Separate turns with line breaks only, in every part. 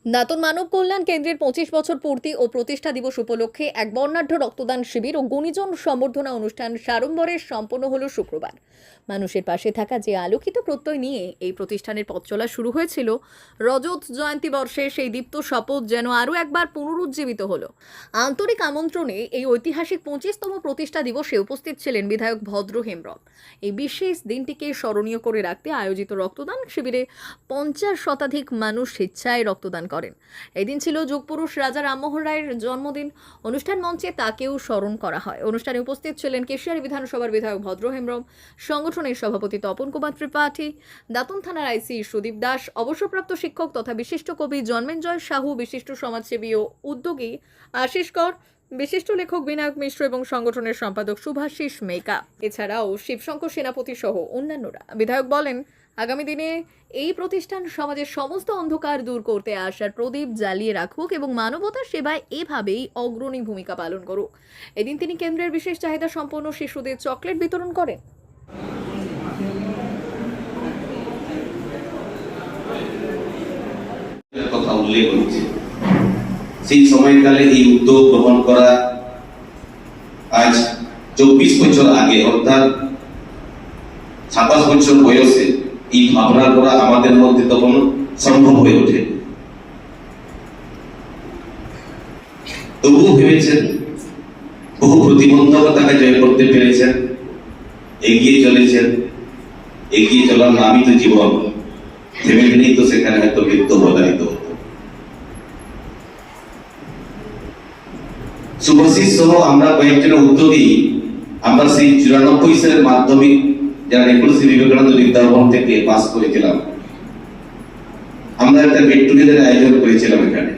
দাতন মানব কল্যাণ কেন্দ্রের 25 বছর পূর্তি ও প্রতিষ্ঠা দিবস উপলক্ষে এক বর্ণাঢ্য রক্তদান শিবির ও গুণীজন সম্বর্ধনা অনুষ্ঠান সাড়ম্বরে সম্পন্ন হলো শুক্রবার। মানুষের পাশে থাকা যে আলোকিত প্রত্যয় নিয়ে এই প্রতিষ্ঠানের পথ চলা শুরু হয়েছিল, রজত জয়ন্তী বর্ষে সেই দীপ্ত শপথ যেন আরও একবার পুনরুজ্জীবিত হলো। আন্তরিক আমন্ত্রণে এই ঐতিহাসিক 25তম প্রতিষ্ঠা দিবসে উপস্থিত ছিলেন বিধায়ক ভদ্র হেমব্রম। এই বিশেষ দিনটিকে স্মরণীয় করে রাখতে আয়োজিত রক্তদান শিবিরে 50 শতাধিক মানুষ স্বেচ্ছায় রক্তদান করেন। এদিন ছিল যুগপুরুষ রাজা রামমোহন রায়ের জন্মদিন। অনুষ্ঠান মঞ্চে তাকেও স্মরণ করা হয়। অনুষ্ঠানে উপস্থিত ছিলেন কেশিয়ারি বিধানসভার বিধায়ক ভদ্র হেমব্রম, সংগঠনের সভাপতি তপন কুমার ত্রিপাঠী, দাতন থানার আইসি সুদীপ দাস, অবসরপ্রাপ্ত শিক্ষক তথা বিশিষ্ট কবি জন্মেঞ্জয় সাহু, বিশিষ্ট সমাজসেবী ও উদ্যোগী আশিস কর, বিশিষ্ট লেখক বিনায়ক মিশ্র এবং সংগঠনের সম্পাদক শুভাশিস মেকা, এছাড়াও শিবশঙ্কর সেনাপতি সহ অন্যান্যরা। বিধায়ক বলেন, আগামী দিনে এই প্রতিষ্ঠান সমাজের সমস্ত অন্ধকার দূর করতে আসার প্রদীপ জ্বালিয়ে রাখুক এবং মানবতার সেবায় এভাবেই অগ্রণী ভূমিকা পালন করুক। এদিন তিনি কেন্দ্রের বিশেষ চাহিদা সম্পন্ন শিশুদের চকলেট বিতরণ করেন।
কথা উল্লেখ হচ্ছে, সেই সময়কালে এই উদ্যোগ গ্রহণ করা আজ 24 বছর আগে, অর্থাৎ 27 বছর বয়সে এই ভাবনা করা আমাদের মধ্যে তখন সম্ভব হয়ে ওঠে। তবুও ভেবেছেন, বহু প্রতিবন্ধকতাকে জয় করতে পেরেছেন, এগিয়ে চলেছেন। এগিয়ে চলার নামই তো জীবন। থেমে গেলেই তো সেখানে হয়তো মৃত্যু অবধারিত হতো। শুভাশিস সহ আমরা কয়েকজন উদ্যোগী, আমরা সেই 94 সালের মাধ্যমিক যারা নেকুলসি বিবেকানন্দ বিদ্যাভবন থেকে পাস করেছিলাম, আমরা একটা গেট টুগেদার আয়োজন করেছিলাম এখানে।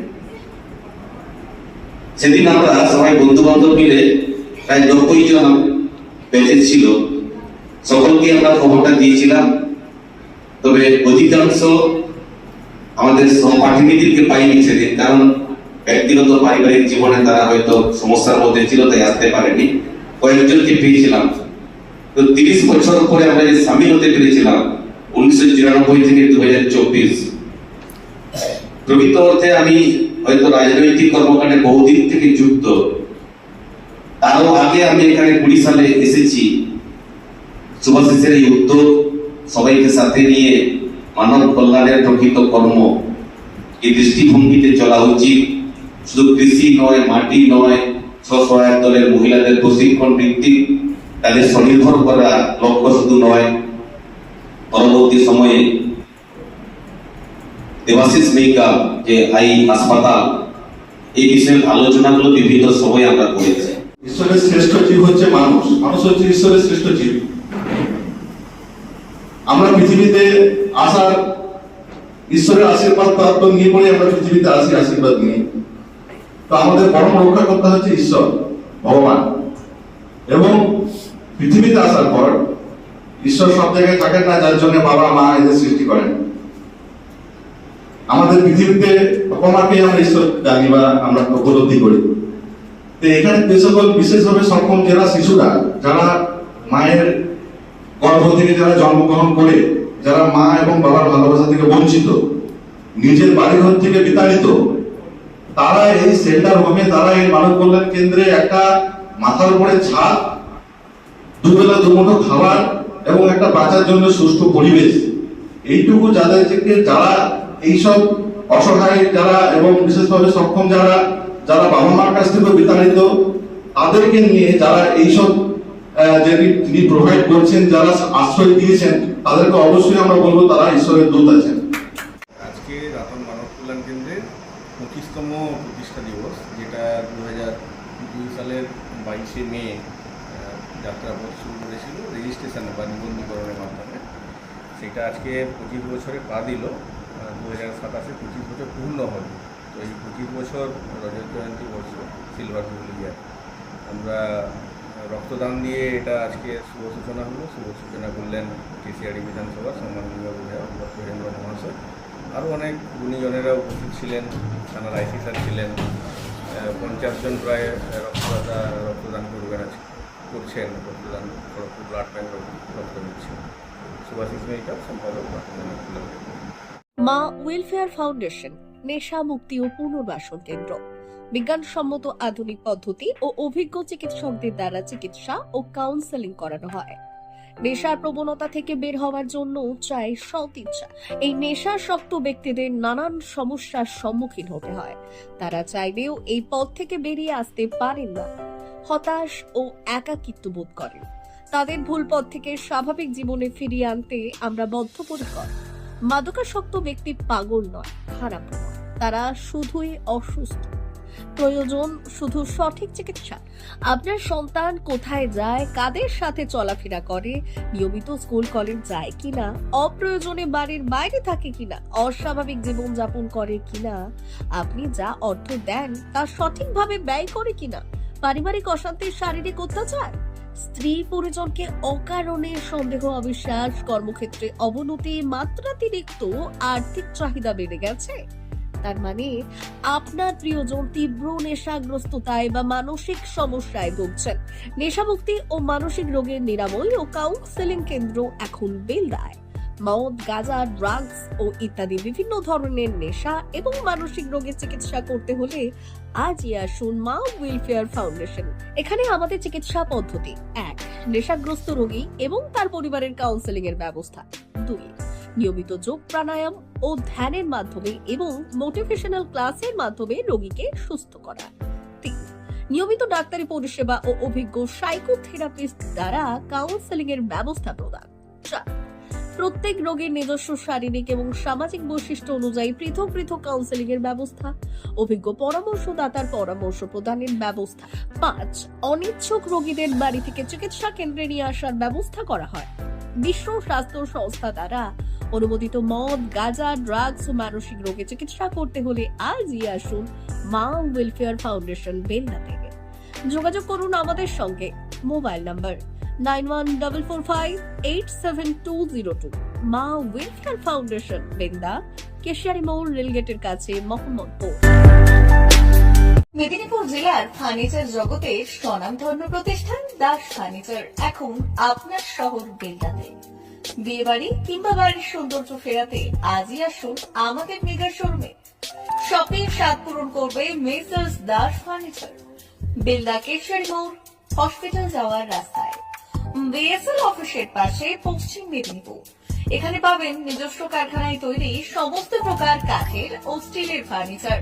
সেদিন আমরা সবাই বন্ধু বান্ধব মিলে প্রায় 90 জন বেঁচে ছিল, সকলকে আমরা খবরটা দিয়েছিলাম। তবে অধিকাংশ আমাদের সহপাঠীদেরকে পাইনি সেদিন, কারণ ব্যক্তিগত পারিবারিক জীবনে তারা হয়তো সমস্যার মধ্যে ছিল, তাই আসতে পারেনি। কয়েকজনকে পেয়েছিলাম। তো 30 বছর পরে আমরা সামিল হতে পেরেছিলাম 1994 থেকে 2024। প্রকৃত অর্থে আমি হয়তো রাজনৈতিক কর্মকাণ্ডে বহুদিন থেকে যুক্ত। তারও আগে আমি এখানে 20 সালে এসেছি। শুভাশিসের এই উদ্যোগ, সবাইকে সাথে নিয়ে মানব কল্যাণের প্রকৃত কর্ম, এই দৃষ্টিভঙ্গিতে চলা উচিত। শুধু কৃষি নয়, মাটি নয়, স্বসহায়ক দলের মহিলাদের প্রশিক্ষণ ভিত্তিক তাদের স্বনির্ভর করা লক্ষ্য শুধু নয়। পরবর্তী সময়ে দেবাশিস মেকা যে আই হাসপাতাল, এই বিষয়ে আলোচনাগুলো বিভিন্ন সময় আমরা করেছি।
ঈশ্বরের শ্রেষ্ঠ জীব হচ্ছে মানুষ, মানুষ হচ্ছে ঈশ্বরের শ্রেষ্ঠ জীব। আমরা পৃথিবীতে আসার ঈশ্বরের আশীর্বাদ প্রাপ্ত নিয়ে পড়ে আমরা পৃথিবীতে আসি আশীর্বাদ নিয়ে। তো আমাদের পরম রক্ষা করতে হচ্ছে ঈশ্বর, ভগবান। এবং পৃথিবীতে আসার পর ঈশ্বর সব জায়গায় থাকেন না, যার জন্য বাবা মা এদের সৃষ্টি করেন। আমাদের পৃথিবীতে বাবা মাকে আমরা ঈশ্বর জানি বা আমরা উপলব্ধি করি। তো এখানে বিশেষভাবে সক্ষম যারা শিশুরা, যারা মায়ের গর্ভ থেকে যারা জন্মগ্রহণ করে, যারা মা এবং বাবার ভালোবাসা থেকে বঞ্চিত, নিজের বাড়িঘর থেকে বিতাড়িত, তারা এই সেন্টার হোমে, তারা এই মানব কল্যাণ কেন্দ্রে একটা মাথার উপরে ছাদ, দুবেলা দুমুঠো খাবার এবং একটা বাঁচার জন্য সুস্থ পরিবেশ, এইটুকু যাদেরকে, যারা এইসব অসহায় যারা এবং বিশেষভাবে সক্ষম যারা, যারা বাবা মার কাছ থেকে বিতাড়িত, তাদেরকে নিয়ে যারা এইসব যিনি প্রোভাইড করছেন, যারা আশ্রয় দিয়েছেন, তাদেরকে অবশ্যই আমরা বলবো তারা ঈশ্বরের দূত আছেন।
আজকে দাতন মানব কল্যাণ কেন্দ্রের 25তম প্রতিষ্ঠা দিবস, যেটা 2002 সালের 22শে মে যাত্রাপথ শুরু করেছিল রেজিস্ট্রেশন বা নিবন্ধীকরণের মাধ্যমে। সেটা আজকে 25 বছরে পা দিল। 2027-এ 25 বছর পূর্ণ হবে। তো এই 25 বছর রজত জয়ন্তী বর্ষ, সিলভার জুবলি ইয়ার, আমরা রক্তদান দিয়ে এটা আজকে শুভ সূচনা হলো। শুভ সূচনা করলেন কেশিয়ারি বিধানসভার সম্মাননীয় বিধায়ক ভদ্র হেমব্রম মহাশয়। আরও অনেক গুণীজনেরা উপস্থিত ছিলেন, থানার আইসি স্যার ছিলেন। 50 জন প্রায় রক্তদান করছেন, রক্তদান খড়গপুর ব্লাড ব্যাংক রক্ত দিচ্ছেন। শুভাশিস মেকা, সম্পাদক।
মা ওয়েলফেয়ার ফাউন্ডেশন
নেশা মুক্তি ও পুনর্বাসন কেন্দ্র। বিজ্ঞানসম্মত আধুনিক পদ্ধতি ও অভিজ্ঞ চিকিৎসকদের দ্বারা চিকিৎসা ও কাউন্সেলিং করানো হয়। নেশার প্রবণতা থেকে বের হওয়ার জন্য চাই সৎ ইচ্ছা। এই নেশাসক্ত ব্যক্তিদের নানান সমস্যার সম্মুখীন হতে হয়। তারা চাইলেও এই পথ থেকে বেরিয়ে আসতে পারেন না, হতাশ ও একাকিত্ব বোধ করেন। তাদের ভুল পথ থেকে স্বাভাবিক জীবনে ফিরিয়ে আনতে আমরা বদ্ধপরিকর। মাদকাসক্ত ব্যক্তি পাগল নয়, খারাপ নয়, তারা শুধুই অসুস্থ। প্রয়োজন শুধু সঠিক চিকিৎসা। আপনার সন্তান কোথায় যায়, কাদের সাথে চলাফেরা করে, নিয়মিত স্কুল কলেজ যায় কিনা, অপ্রয়োজনে বাড়ির বাইরে থাকে কিনা, অস্বাভাবিক জীবন যাপন করে কিনা, আপনি যা অর্থ দেন তা সঠিকভাবে ব্যয় করে কিনা, পারিবারিক অশান্তির শারীরিক অত্যাচার, স্ত্রী পরিজনকে অকারণে সন্দেহ, অবিশ্বাস, কর্মক্ষেত্রে অবনতি, মাত্রাতিরিক্ত আর্থিক চাহিদা বেড়ে গেছে। তার মানে আপনার প্রিয়জন তীব্র নেশাগ্রস্ততায় বা মানসিক সমস্যায় ভুগছেন। নেশামুক্তি ও মানসিক রোগের নিরাময় ও কাউন্সেলিং কেন্দ্র এখন বেলদায়। মদ, গাঁজা, ড্রাগস ও ইত্যাদি বিভিন্ন ধরনের নেশা এবং মানসিক রোগের চিকিৎসা করতে হলে আজই আসুন মা ওয়েলফেয়ার ফাউন্ডেশন। এখানে আমাদের চিকিৎসা পদ্ধতি: 1. নেশাগ্রস্ত রোগী এবং তার পরিবারের কাউন্সেলিং এর ব্যবস্থা। 2. নিয়মিত যোগ, প্রাণায়াম ও ধ্যানের মাধ্যমে এবং মোটিভেশনাল ক্লাসের মাধ্যমে রোগীকে সুস্থ করা। 3. নিয়মিত ডাক্তারি পরিষেবা ও অভিজ্ঞ সাইকোথেরাপিস্ট দ্বারা কাউন্সেলিং এর ব্যবস্থা প্রদান। 4. প্রত্যেক রোগীর নিজস্ব শারীরিক এবং সামাজিক বৈশিষ্ট্য অনুযায়ী পৃথক পৃথক কাউন্সেলিং এর ব্যবস্থা, অভিজ্ঞ পরামর্শদাতার পরামর্শ প্রদানের ব্যবস্থা। 5. অনিচ্ছুক রোগীদের বাড়ি থেকে চিকিৎসা কেন্দ্রে নিয়ে আসার ব্যবস্থা করা হয়। বিশ্ব স্বাস্থ্য সংস্থা দ্বারা অনুমোদিত মদ, গাঁজা, ড্রাগস ও মানসিক রোগে চিকিৎসা করতে হলে আজই আসুন মা ওয়েলফেয়ার ফাউন্ডেশন বেলদা থেকে। যোগাযোগ করুন আমাদের সঙ্গে। Mobile number 9144587202। মা ওয়েলফেয়ার ফাউন্ডেশন, বেলদা, কেশিয়ারি মোড়, রেলগেটের কাছে, মোহাম্মদপুর।
মেদিনীপুর জেলার ফার্নিচার জগতের স্বনামধন্য প্রতিষ্ঠান দাস ফার্নিচার এখন আপনার শহর বেলদাতে। বিয়ে বাড়ি কিংবা বাড়ির সৌন্দর্য ফেরাতে আজই আসুন আমাদের মেগা শোরুমে। শপিং স্বাদ পূরণ করবে মেসার্স দাস ফার্নিচার, বেলদা, কেশিয়ারি মোড়, হসপিটাল যাওয়ার রাস্তায়, বিএসএল অফিসের পাশে, পশ্চিম মেদিনীপুর। এখানে পাবেন নিজস্ব কারখানায় তৈরি সমস্ত প্রকার কাঠের ও স্টিলের ফার্নিচার।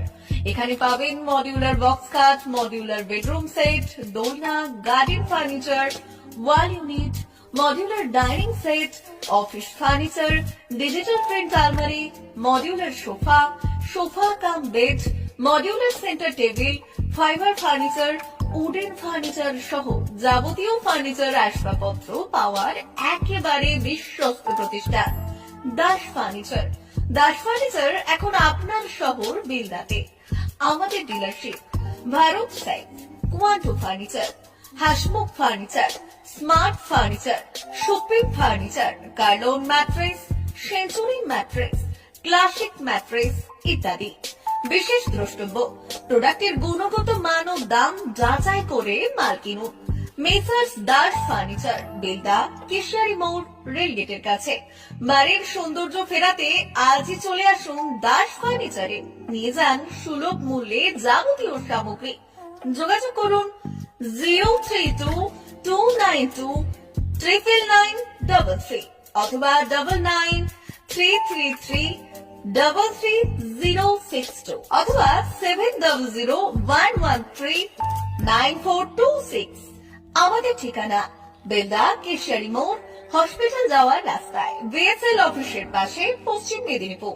এখানে পাবেন মডিউলার বক্স কাট, মডিউলার বেডরুম সেট, দোলনা, garden furniture, wall unit, modular dining set, office furniture, digital print আলমারি, modular sofa, sofa cum bed, modular centre table, fibre furniture, wooden furniture সহ যাবতীয় ফার্নিচার আসবাবপত্র পাওয়ার একেবারে বিশ্বস্ত প্রতিষ্ঠান দাস ফার্নিচার। দাস ফার্নিচার এখন আপনার শহর বেলদাতে। আমাদের dealership: Bharat side, Quanto furniture, Hasmukh furniture, smart furniture, supreme furniture, Kurlon mattress, century mattress, classic mattress ইত্যাদি। বিশেষ দ্রষ্টব্য: প্রোডাক্টের গুণগত মান ও দাম যাচাই করে মাল কিনুন। মেসার্স দাস ফার্নিচার, বেলদা, কেশিয়ারি মোড়, রেলগেটের কাছে। বাড়ির সৌন্দর্য ফেরাতে আজই চলে আসুন দাস ফার্নিচারে। নিয়ে যান সুলভ মূল্যে যাবতীয় সামগ্রী। যোগাযোগ করুন 03229299933 অথবা 9933333062 অথবা 7001139426। আমাদের ঠিকানা বেলদা, কেশিয়ারি মোড়, হসপিটাল যাওয়ার রাস্তায়, বিএসএল অফিসের পাশে, পশ্চিম মেদিনীপুর।